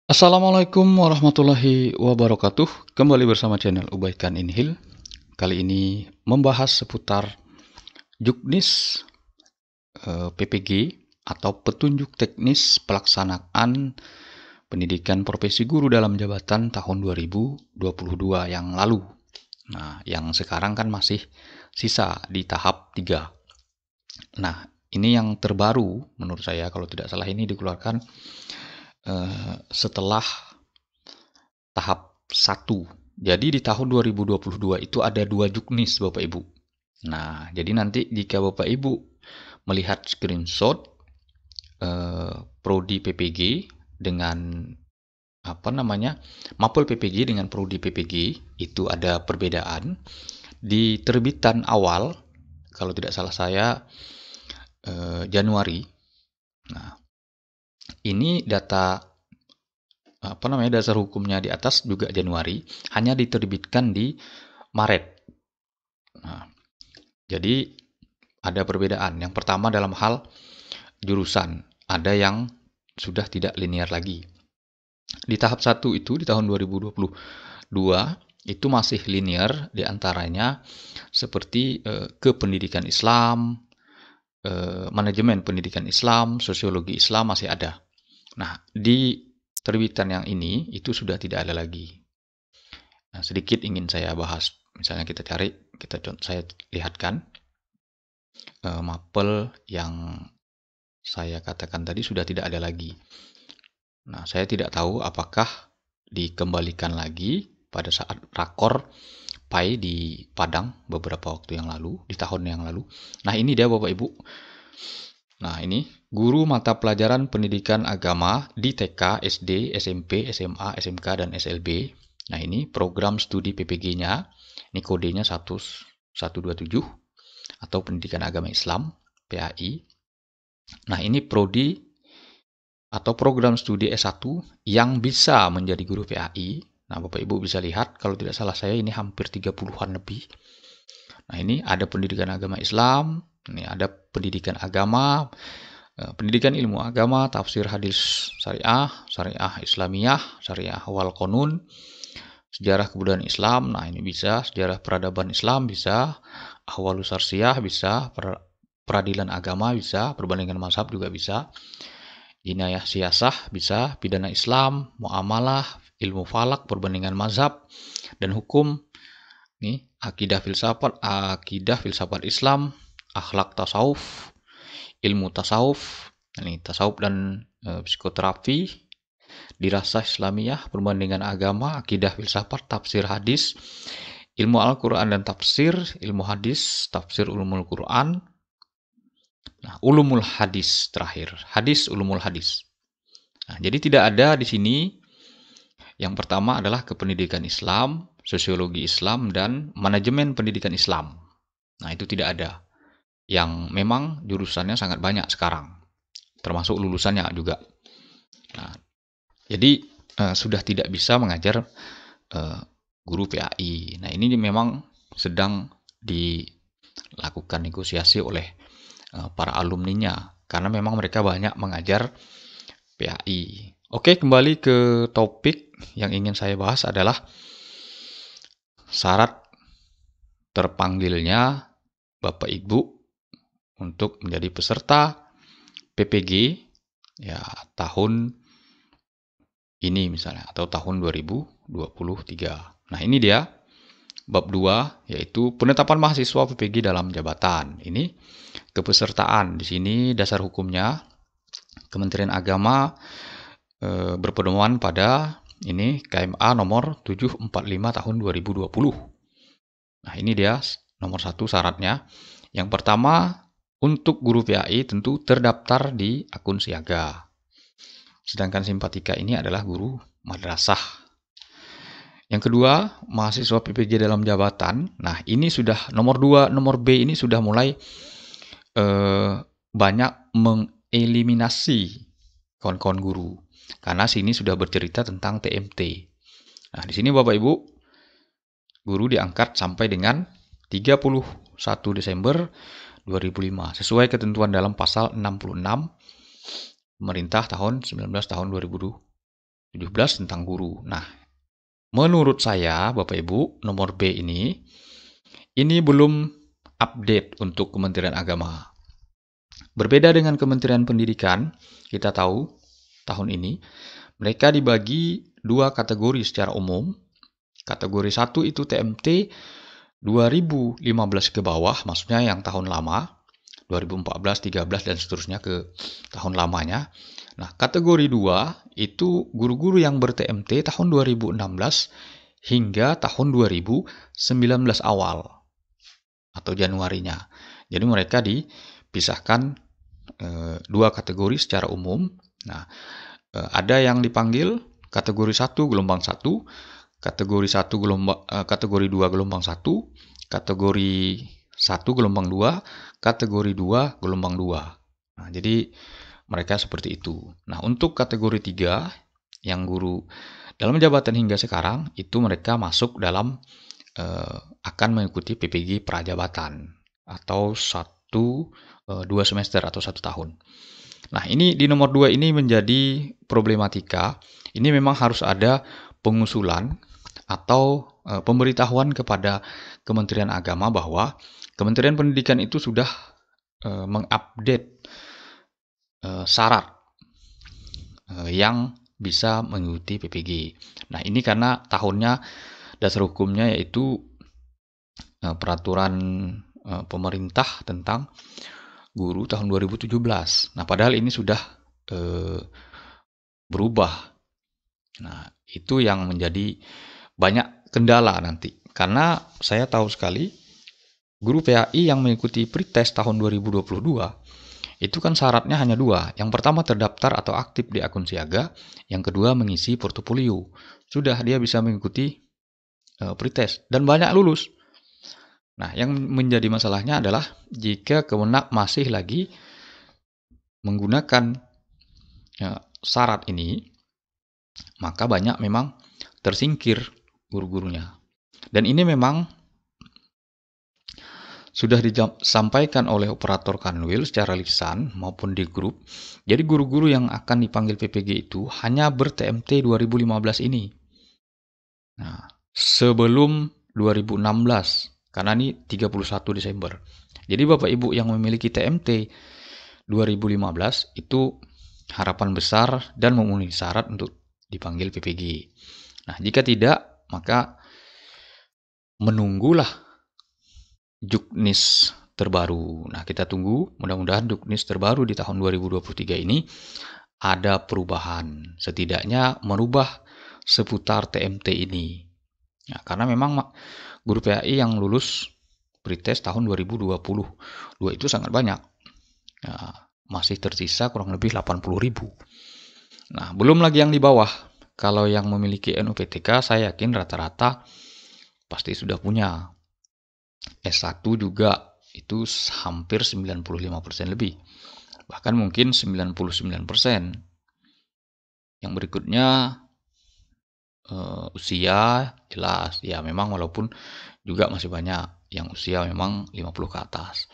Assalamualaikum warahmatullahi wabarakatuh. Kembali bersama channel Ubaikan Inhil. Kali ini membahas seputar Juknis PPG atau Petunjuk Teknis Pelaksanaan Pendidikan Profesi Guru dalam Jabatan tahun 2022 yang lalu. Nah, yang sekarang kan masih sisa di tahap 3. Nah, ini yang terbaru menurut saya, kalau tidak salah ini dikeluarkan setelah tahap 1. Jadi di tahun 2022 itu ada 2 juknis Bapak Ibu. Nah, jadi nanti jika Bapak Ibu melihat screenshot prodi PPG dengan mapel PPG dengan prodi PPG itu ada perbedaan di terbitan awal, kalau tidak salah saya Januari. Nah, ini dasar hukumnya di atas juga Januari, hanya diterbitkan di Maret. Nah, jadi ada perbedaan. Yang pertama dalam hal jurusan, ada yang sudah tidak linear lagi. Di tahap 1 itu di tahun 2022 itu masih linear, diantaranya seperti kependidikan Islam, manajemen pendidikan Islam, sosiologi Islam masih ada. Nah, di terbitan yang ini itu sudah tidak ada lagi. Nah, sedikit ingin saya bahas. Misalnya saya lihatkan mapel yang saya katakan tadi sudah tidak ada lagi. Nah, saya tidak tahu apakah dikembalikan lagi pada saat rakor PAI di Padang beberapa waktu yang lalu, di tahun yang lalu. Nah, ini dia Bapak Ibu. Nah, ini guru mata pelajaran pendidikan agama di TK, SD, SMP, SMA, SMK, dan SLB. Nah, ini program studi PPG-nya. Ini kodenya 127 atau pendidikan agama Islam, PAI. Nah, ini prodi atau program studi S1 yang bisa menjadi guru PAI. Nah, Bapak Ibu bisa lihat, kalau tidak salah saya ini hampir 30-an lebih. Nah, ini ada pendidikan agama Islam, ini ada pendidikan agama, pendidikan ilmu agama, tafsir hadis syariah, syariah Islamiyah, syariah wal qanun, sejarah kebudayaan Islam. Nah, ini bisa sejarah peradaban Islam, bisa ahwalus sarsiyah, bisa peradilan agama, bisa perbandingan mazhab juga bisa, jinayah siasah bisa, pidana Islam, muamalah, ilmu falak, perbandingan mazhab dan hukum. Nih, akidah filsafat Islam, akhlak tasawuf, ilmu tasawuf, ini tasawuf dan psikoterapi, dirasah Islamiyah, perbandingan agama, akidah filsafat, tafsir hadis, ilmu Al-Quran dan tafsir, ilmu hadis, tafsir ulumul Quran. Nah, ulumul hadis terakhir, hadis ulumul hadis. Nah, jadi tidak ada di sini. Yang pertama adalah kependidikan Islam, sosiologi Islam, dan manajemen pendidikan Islam. Nah, itu tidak ada. Yang memang jurusannya sangat banyak sekarang, termasuk lulusannya juga. Nah, jadi sudah tidak bisa mengajar guru PAI. Nah, ini memang sedang dilakukan negosiasi oleh para alumninya, karena memang mereka banyak mengajar PAI. Oke, kembali ke topik yang ingin saya bahas adalah syarat terpanggilnya Bapak Ibu untuk menjadi peserta PPG ya tahun ini misalnya, atau tahun 2023. Nah, ini dia bab 2, yaitu penetapan mahasiswa PPG dalam jabatan. Ini kepesertaan. Di sini dasar hukumnya Kementerian Agama berpedoman pada ini KMA nomor 745 tahun 2020. Nah, ini dia nomor 1 syaratnya. Yang pertama, untuk guru PAI tentu terdaftar di akun siaga. Sedangkan simpatika ini adalah guru madrasah. Yang kedua, mahasiswa PPG dalam jabatan. Nah, ini sudah nomor 2, nomor B ini sudah mulai banyak mengeliminasi kawan-kawan guru. Karena sini sudah bercerita tentang TMT. Nah, di sini Bapak Ibu, guru diangkat sampai dengan 31 Desember 2005 sesuai ketentuan dalam pasal 66 Pemerintah tahun 19 tahun 2020. 17 tentang guru. Nah, menurut saya, Bapak Ibu, nomor B ini belum update untuk Kementerian Agama. Berbeda dengan Kementerian Pendidikan, kita tahu tahun ini mereka dibagi dua kategori secara umum. Kategori 1 itu TMT 2015 ke bawah, maksudnya yang tahun lama, 2014, 13 dan seterusnya ke tahun lamanya. Nah, kategori 2 itu guru-guru yang ber-TMT tahun 2016 hingga tahun 2019 awal atau Januarinya. Jadi mereka dipisahkan dua kategori secara umum. Nah, ada yang dipanggil kategori 1 gelombang 1, kategori 1 kategori 2 gelombang 1, kategori 1 gelombang 2, kategori 2 gelombang 2. Nah, jadi mereka seperti itu. Nah, untuk kategori 3 yang guru dalam jabatan hingga sekarang itu mereka masuk dalam akan mengikuti PPG prajabatan atau 2 semester atau 1 tahun. Nah, ini di nomor 2 ini menjadi problematika. Ini memang harus ada pengusulan atau pemberitahuan kepada Kementerian Agama bahwa Kementerian Pendidikan itu sudah mengupdate syarat yang bisa mengikuti PPG. Nah, ini karena tahunnya dasar hukumnya yaitu peraturan pemerintah tentang guru tahun 2017. Nah, padahal ini sudah berubah. Nah, itu yang menjadi banyak kendala nanti. Karena saya tahu sekali guru PAI yang mengikuti pretest tahun 2022 itu kan syaratnya hanya 2. Yang pertama terdaftar atau aktif di akun siaga, yang kedua mengisi portofolio. Sudah dia bisa mengikuti pretest dan banyak lulus. Nah, yang menjadi masalahnya adalah jika Kemenak masih lagi menggunakan syarat ini, maka banyak memang tersingkir guru-gurunya. Dan ini memang sudah disampaikan oleh operator Kanwil secara lisan maupun di grup. Jadi guru-guru yang akan dipanggil PPG itu hanya ber-TMT 2015 ini. Nah, sebelum 2016, karena ini 31 Desember. Jadi Bapak Ibu yang memiliki TMT 2015 itu harapan besar dan memenuhi syarat untuk dipanggil PPG. Nah, jika tidak, maka menunggulah Juknis terbaru. Nah, kita tunggu mudah-mudahan Juknis terbaru di tahun 2023 ini ada perubahan. Setidaknya merubah seputar TMT ini. Nah, karena memang guru PAI yang lulus pretest tahun 2022 itu sangat banyak. Nah, masih tersisa kurang lebih 80.000. Nah, belum lagi yang di bawah. Kalau yang memiliki NUPTK, saya yakin rata-rata pasti sudah punya. S1 juga itu hampir 95% lebih. Bahkan mungkin 99%. Yang berikutnya usia jelas. Ya memang walaupun juga masih banyak yang usia memang 50 ke atas.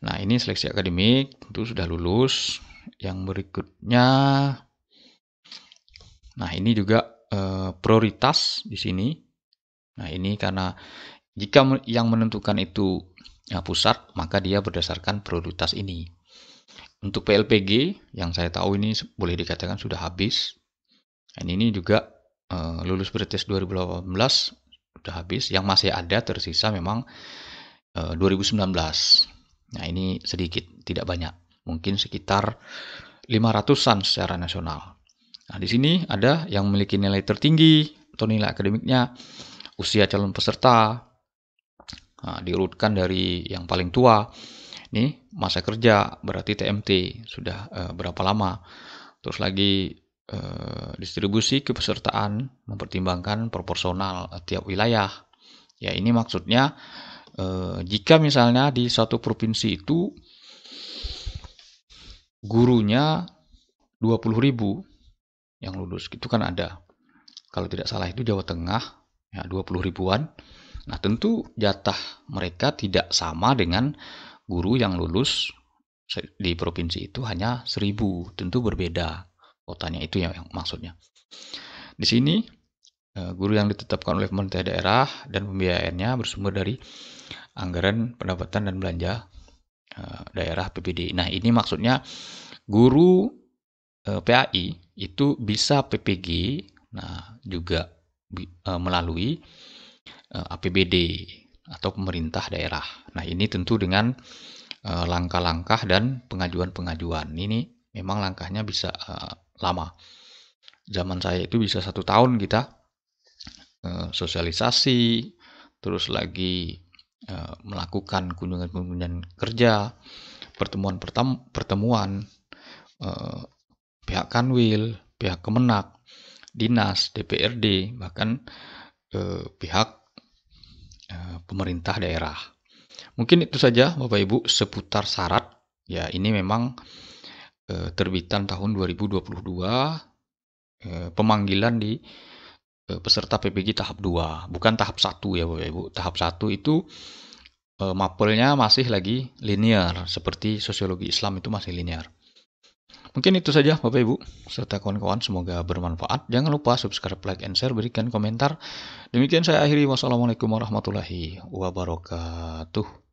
Nah, ini seleksi akademik tentu sudah lulus. Yang berikutnya, nah ini juga prioritas di sini. Nah, ini karena jika yang menentukan itu pusat, maka dia berdasarkan prioritas ini. Untuk PLPG, yang saya tahu ini boleh dikatakan sudah habis. Dan ini juga lulus pretest 2018 sudah habis. Yang masih ada tersisa memang 2019. Nah, ini sedikit, tidak banyak. Mungkin sekitar 500-an secara nasional. Nah, di sini ada yang memiliki nilai tertinggi atau nilai akademiknya, usia calon peserta, nah, diurutkan dari yang paling tua. Ini masa kerja, berarti TMT sudah berapa lama. Terus lagi distribusi kepesertaan mempertimbangkan proporsional tiap wilayah. Ya, ini maksudnya jika misalnya di suatu provinsi itu gurunya 20.000 yang lulus, itu kan ada. Kalau tidak salah itu Jawa Tengah, ya 20 ribuan. Nah, tentu jatah mereka tidak sama dengan guru yang lulus di provinsi itu hanya 1.000, tentu berbeda. kotanya, itu yang maksudnya. Di sini guru yang ditetapkan oleh pemerintah daerah dan pembiayaannya bersumber dari anggaran pendapatan dan belanja daerah PPD. Nah, ini maksudnya guru PAI itu bisa PPG, nah juga melalui APBD atau pemerintah daerah. Nah, ini tentu dengan langkah-langkah dan pengajuan-pengajuan. Ini memang langkahnya bisa lama. Zaman saya itu bisa 1 tahun kita sosialisasi, terus lagi melakukan kunjungan-kunjungan kerja, pertemuan pihak Kanwil, pihak Kemenak, dinas, DPRD, bahkan pihak pemerintah daerah. Mungkin itu saja Bapak Ibu seputar syarat. Ya, ini memang terbitan tahun 2022, pemanggilan di peserta PPG tahap 2, bukan tahap 1 ya Bapak Ibu. Tahap 1 itu mapelnya masih lagi linear, seperti sosiologi Islam itu masih linear. Mungkin itu saja Bapak Ibu serta kawan-kawan, semoga bermanfaat. Jangan lupa subscribe, like, and share, berikan komentar. Demikian saya akhiri. Wassalamualaikum warahmatullahi wabarakatuh.